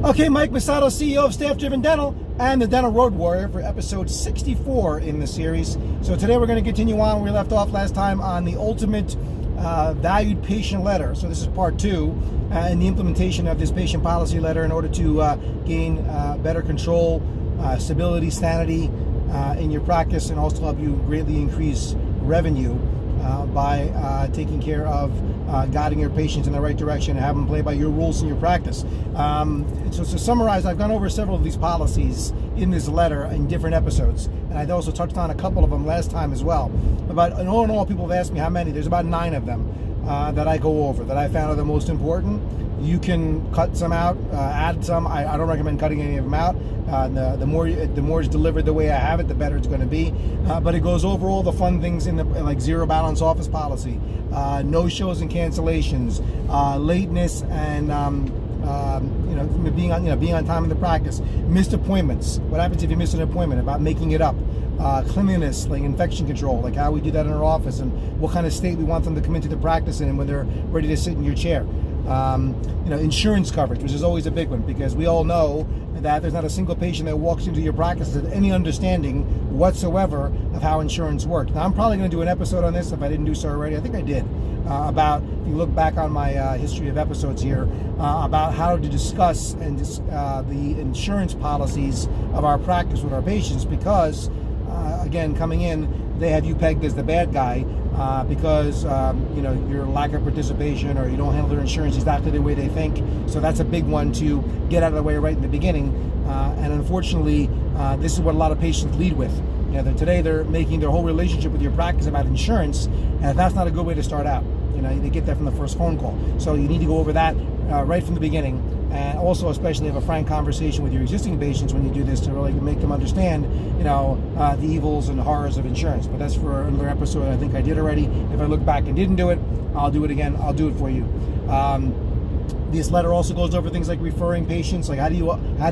Okay, Mike Masato, CEO of Staff Driven Dental and the Dental Road Warrior for episode 64 in the series. So today we're going to continue on where we left off last time on the ultimate valued patient letter. So this is part two in the implementation of this patient policy letter in order to gain better control, stability, sanity in your practice, and also help you greatly increase revenue by taking care of guiding your patients in the right direction and have them play by your rules in your practice. So to summarize, I've gone over several of these policies in this letter in different episodes, and I also touched on a couple of them last time as well. But in all, people have asked me how many. There's about 9 of them that I go over that I found are the most important. You can cut some out, add some. I don't recommend cutting any of them out. The more it's delivered the way I have it, the better it's going to be. But it goes over all the fun things in the like zero balance office policy, no shows and cancellations, lateness, and being on time in the practice, missed appointments. What happens if you miss an appointment? About making it up. Cleanliness, like infection control, like how we do that in our office, and what kind of state we want them to come into the practice in when they're ready to sit in your chair. Insurance coverage, which is always a big one, because we all know that there's not a single patient that walks into your practice with any understanding whatsoever of how insurance works. Now, I'm probably going to do an episode on this if I didn't do so already. I think I did. About, if you look back on my history of episodes here, about how to discuss and the insurance policies of our practice with our patients, because again, coming in, they have you pegged as the bad guy because your lack of participation, or you don't handle their insurance exactly the way they think. So that's a big one to get out of the way right in the beginning. And unfortunately, this is what a lot of patients lead with. Today they're making their whole relationship with your practice about insurance, and that's not a good way to start out. They get that from the first phone call. So you need to go over that right from the beginning, and also especially have a frank conversation with your existing patients when you do this to really make them understand, the evils and horrors of insurance. But that's for another episode. I think I did already. If I look back and didn't do it, I'll do it again. I'll do it for you. This letter also goes over things like referring patients, like how do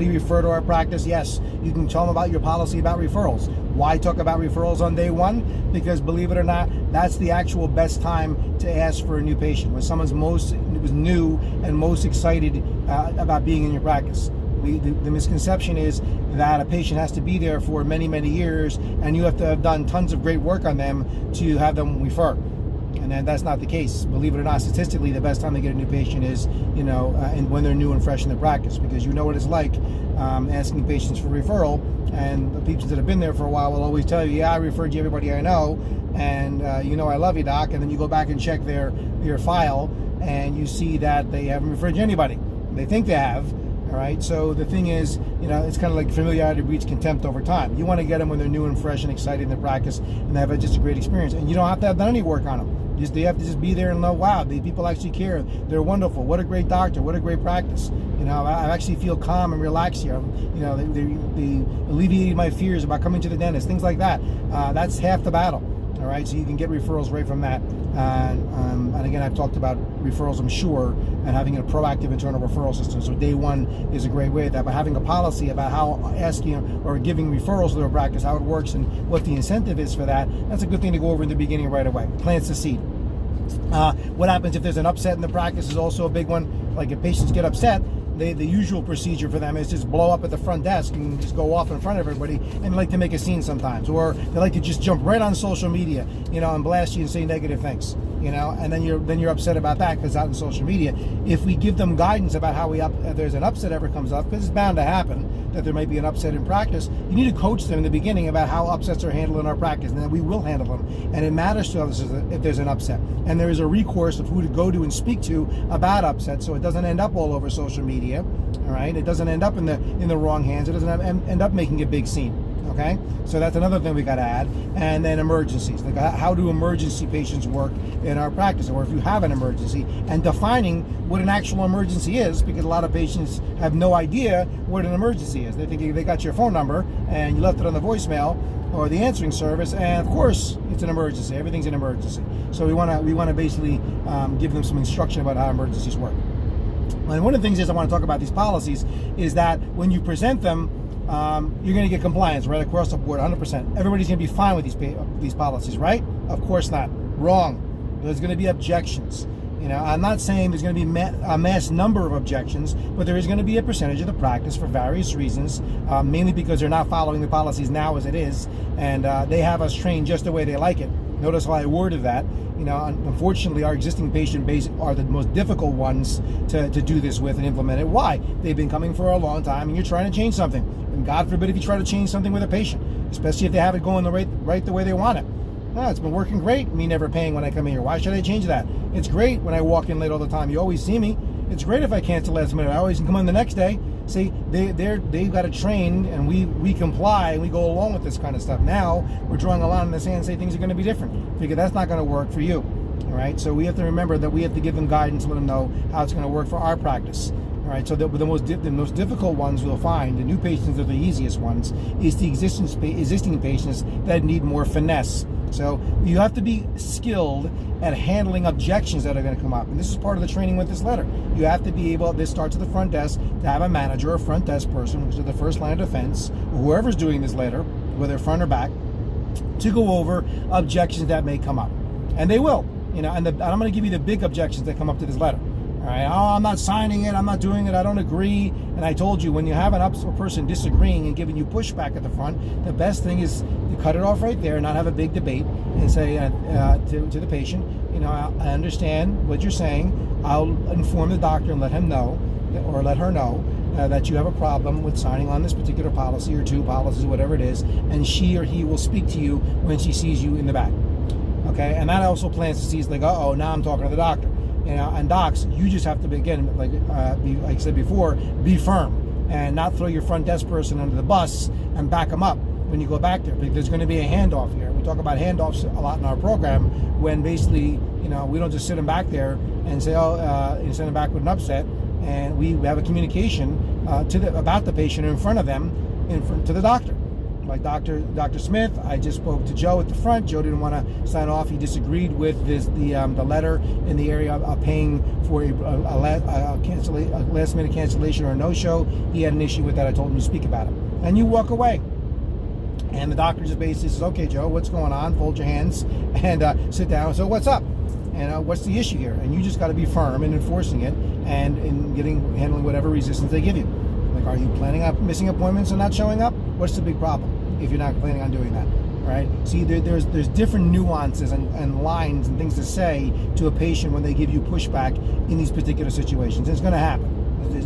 you refer to our practice? Yes, you can tell them about your policy about referrals. Why talk about referrals on day one? Because believe it or not, that's the actual best time to ask for a new patient, when someone's was new and most excited about being in your practice. The misconception is that a patient has to be there for many, many years, and you have to have done tons of great work on them to have them refer. And then that's not the case. Believe it or not, statistically, the best time to get a new patient is, and when they're new and fresh in their practice, because you know what it's like asking patients for referral, and the patients that have been there for a while will always tell you, yeah, I referred you everybody I know, and I love you, doc. And then you go back and check their file, and you see that they haven't referred you anybody. They think they have. All right. So the thing is, it's kind of like familiarity breeds contempt over time. You want to get them when they're new and fresh and excited in their practice, and they have just a great experience. And you don't have to have done any work on them. They have to just be there and know, wow, the people actually care. They're wonderful. What a great doctor. What a great practice. I actually feel calm and relaxed here. They alleviated my fears about coming to the dentist. Things like that. That's half the battle. All right, so you can get referrals right from that. And again, I've talked about referrals, I'm sure, and having a proactive internal referral system. So day one is a great way of that. But having a policy about how asking or giving referrals to their practice, how it works, and what the incentive is for that, that's a good thing to go over in the beginning right away. Plants the seed. What happens if there's an upset in the practice is also a big one. Like if patients get upset, the usual procedure for them is just blow up at the front desk and just go off in front of everybody, and they like to make a scene sometimes, or they like to just jump right on social media, and blast you and say negative things, and then you're upset about that because it's out on social media. If we give them guidance about how if there's an upset ever comes up, because it's bound to happen that there might be an upset in practice, you need to coach them in the beginning about how upsets are handled in our practice, and then we will handle them. And it matters to us if there's an upset, and there is a recourse of who to go to and speak to about upsets, so it doesn't end up all over social media. All right, it doesn't end up in the wrong hands. It doesn't end up making a big scene. Okay, so that's another thing we got to add. And then emergencies, like how do emergency patients work in our practice, or if you have an emergency, and defining what an actual emergency is, because a lot of patients have no idea what an emergency is. They think they got your phone number and you left it on the voicemail or the answering service, and of course it's an emergency. Everything's an emergency. So we want to basically give them some instruction about how emergencies work. And one of the things I want to talk about these policies is that when you present them, you're going to get compliance right across the board, 100%. Everybody's going to be fine with these policies, right? Of course not. Wrong. There's going to be objections. I'm not saying there's going to be a mass number of objections, but there is going to be a percentage of the practice for various reasons, mainly because they're not following the policies now as it is, and they have us trained just the way they like it. Notice how I worded that. Unfortunately, our existing patient base are the most difficult ones to do this with and implement it. Why? They've been coming for a long time, and you're trying to change something. And God forbid if you try to change something with a patient, especially if they have it going right the way they want it. No, it's been working great, me never paying when I come in here. Why should I change that? It's great when I walk in late all the time. You always see me. It's great if I cancel last minute. I always can come in the next day. See, they've got to train, and we comply, and we go along with this kind of stuff. Now, we're drawing a line in the sand and say things are going to be different. Because that's not going to work for you. All right? So we have to remember that we have to give them guidance, let them know how it's going to work for our practice. All right, so the most difficult ones we'll find, the new patients are the easiest ones, is the existing patients that need more finesse. So you have to be skilled at handling objections that are going to come up. And this is part of the training with this letter. You have to be able, this starts at the front desk, to have a manager or front desk person, which is the first line of defense, or whoever's doing this letter, whether front or back, to go over objections that may come up. And they will. And I'm going to give you the big objections that come up to this letter. All right, I'm not signing it, I'm not doing it, I don't agree. And I told you, when you have a person disagreeing and giving you pushback at the front, the best thing is to cut it off right there and not have a big debate and say to the patient, I understand what you're saying. I'll inform the doctor and let him know, or let her know, that you have a problem with signing on this particular policy or two policies, whatever it is, and she or he will speak to you when she sees you in the back. Okay, and that also plants the seeds, like, uh-oh, now I'm talking to the doctor. And docs, you just have to be, again, like I said before, be firm and not throw your front desk person under the bus and back them up when you go back there, because there's going to be a handoff here. We talk about handoffs a lot in our program, when basically, we don't just sit them back there and say, and send them back with an upset, and we have a communication about the patient in front of them, to the doctor. Like Dr. Smith, I just spoke to Joe at the front. Joe didn't want to sign off. He disagreed with the letter in the area of paying for a last minute cancellation or a no-show. He had an issue with that. I told him to speak about it. And you walk away. And the doctor just basically says, okay, Joe, what's going on? Fold your hands and sit down. So what's up? And what's the issue here? And you just got to be firm in enforcing it and in handling whatever resistance they give you. Like, are you planning on missing appointments and not showing up? What's the big problem if you're not planning on doing that, right? See, there's different nuances and lines and things to say to a patient when they give you pushback in these particular situations. It's going to happen.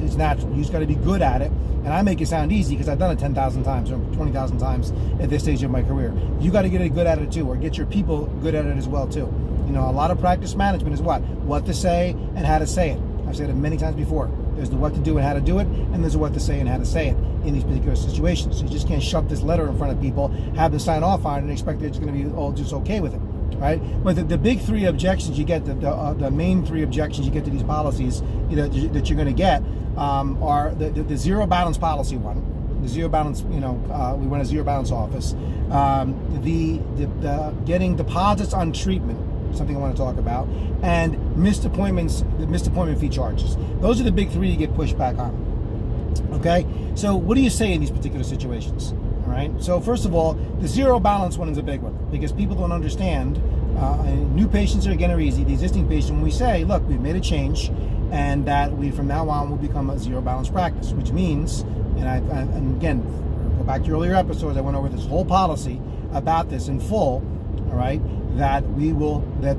It's natural. You just got to be good at it. And I make it sound easy because I've done it 10,000 times or 20,000 times at this stage of my career. You got to get good at it too, or get your people good at it as well too. A lot of practice management is what to say and how to say it. I've said it many times before. There's the what to do and how to do it, and there's the what to say and how to say it in these particular situations. So you just can't shove this letter in front of people, have them sign off on it, and expect it's going to be all just okay with it, right? But the big three objections you get, the main three objections you get to these policies that you're going to get are the zero balance policy one. The zero balance, we run a zero balance office. The getting deposits on treatment, something I want to talk about, and missed appointments, the missed appointment fee charges. Those are the big three you get pushback on. Okay, so what do you say in these particular situations? All right, so first of all, the zero balance one is a big one, because people don't understand. New patients are easy. The existing patient, when we say, look, we've made a change, and that we from now on will become a zero balance practice, which means, and again, go back to earlier episodes, I went over this whole policy about this in full. All right, that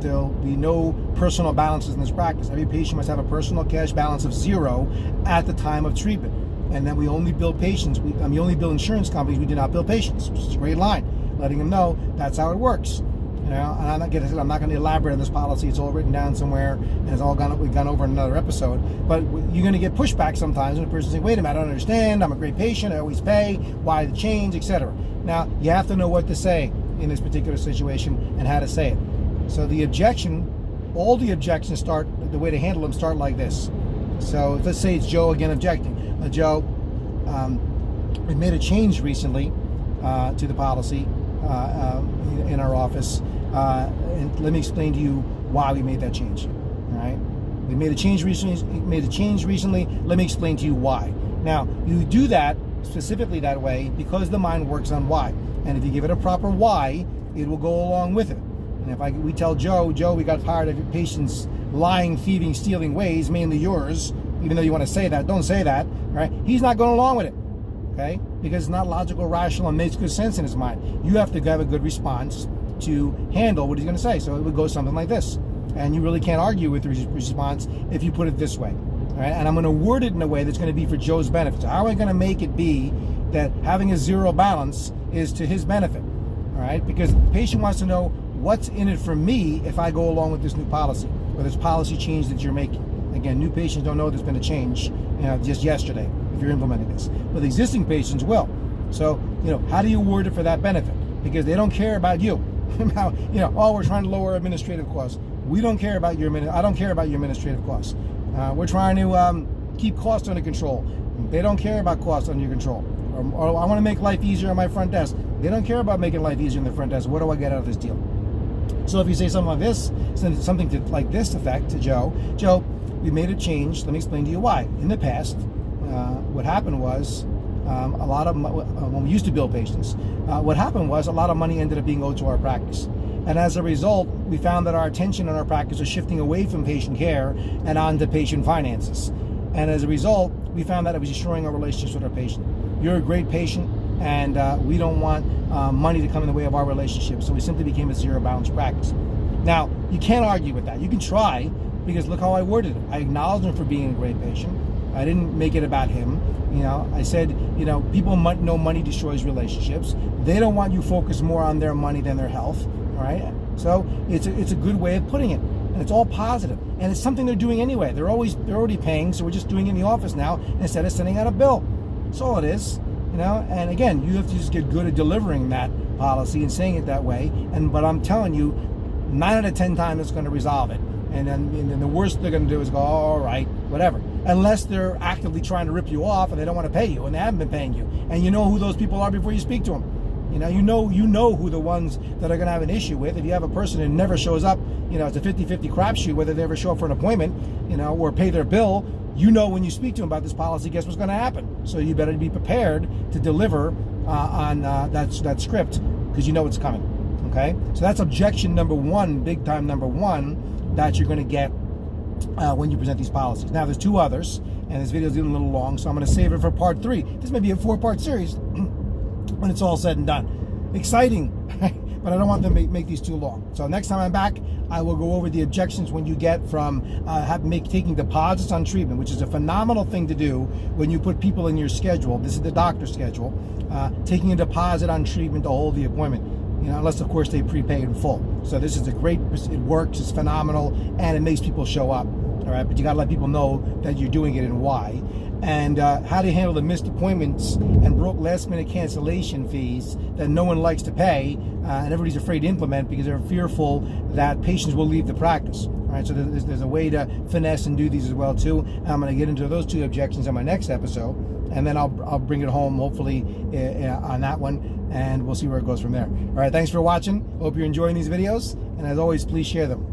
there'll be no personal balances in this practice. Every patient must have a personal cash balance of zero at the time of treatment, and then we only bill patients. We only bill insurance companies. We do not bill patients, which is a great line, letting them know that's how it works. And I'm not going to elaborate on this policy. It's all written down somewhere, and we've gone over in another episode. But you're going to get pushback sometimes when a person says, "Wait a minute, I don't understand. I'm a great patient. I always pay. Why the change, etc." Now you have to know what to say in this particular situation and how to say it. So all the objections start, the way to handle them start like this. So let's say it's Joe again objecting. Joe, we made a change recently to the policy in our office, and let me explain to you why we made that change. All right, we made a change recently. Let me explain to you why. Now you do that specifically that way because the mind works on why. And if you give it a proper why, it will go along with it. And if we tell Joe, we got tired of your patients lying, thieving, stealing ways, mainly yours, even though you want to say that, don't say that, right? He's not going along with it, okay? Because it's not logical, rational, and makes good sense in his mind. You have to have a good response to handle what he's going to say. So it would go something like this. And you really can't argue with the response if you put it this way. All right? And I'm going to word it in a way that's going to be for Joe's benefit. So how am I going to make it be that having a zero balance is to his benefit? All right? Because the patient wants to know what's in it for me if I go along with this new policy or this policy change that you're making. Again, new patients don't know there's been a change, just yesterday if you're implementing this. But the existing patients will. So, how do you word it for that benefit? Because they don't care about you. Oh, we're trying to lower administrative costs. We don't care about I don't care about your administrative costs. We're trying to keep costs under control. They don't care about costs under your control. Or I want to make life easier on my front desk. They don't care about making life easier on the front desk. What do I get out of this deal? So if you say something like this, something to like this effect to Joe, we made a change. Let me explain to you why. In the past, what happened was a lot of when we used to bill patients, what happened was a lot of money ended up being owed to our practice. And as a result, we found that our attention in our practice was shifting away from patient care and onto patient finances. And as a result, we found that it was destroying our relationships with our patient. You're a great patient, and we don't want money to come in the way of our relationship. So we simply became a zero balance practice. Now, you can't argue with that. You can try, because look how I worded it. I acknowledged him for being a great patient. I didn't make it about him. I said, people might know money destroys relationships. They don't want you focused more on their money than their health. All right. So it's a good way of putting it, and it's all positive, and it's something they're doing anyway. They're already paying, so we're just doing it in the office now instead of sending out a bill. That's all it is. And again, you have to just get good at delivering that policy and saying it that way. But I'm telling you, 9 out of 10 times it's going to resolve it. And then the worst they're going to do is go, all right, whatever. Unless they're actively trying to rip you off and they don't want to pay you and they haven't been paying you. And you know who those people are before you speak to them. You know who the ones that are going to have an issue with. If you have a person who never shows up, it's a 50-50 crapshoot whether they ever show up for an appointment, or pay their bill. When you speak to them about this policy, guess what's going to happen? So you better be prepared to deliver on that script, because you know it's coming. Okay? So that's objection number one, big time number one, that you're going to get when you present these policies. Now, there's two others, and this video is getting a little long, so I'm going to save it for part 3. This may be a 4-part series when it's all said and done. Exciting, but I don't want them to make these too long. So next time I'm back, I will go over the objections when you get from taking deposits on treatment, which is a phenomenal thing to do when you put people in your schedule. This is the doctor's schedule. Taking a deposit on treatment to hold the appointment. Unless of course they prepay in full. So this is it works, it's phenomenal, and it makes people show up. All right, but you got to let people know that you're doing it and why. And how to handle the missed appointments and broke last-minute cancellation fees that no one likes to pay, and everybody's afraid to implement because they're fearful that patients will leave the practice. All right, so there's a way to finesse and do these as well too. I'm going to get into those 2 objections on my next episode, and then I'll bring it home hopefully on that one, and we'll see where it goes from there. All right, thanks for watching. Hope you're enjoying these videos, and as always, please share them.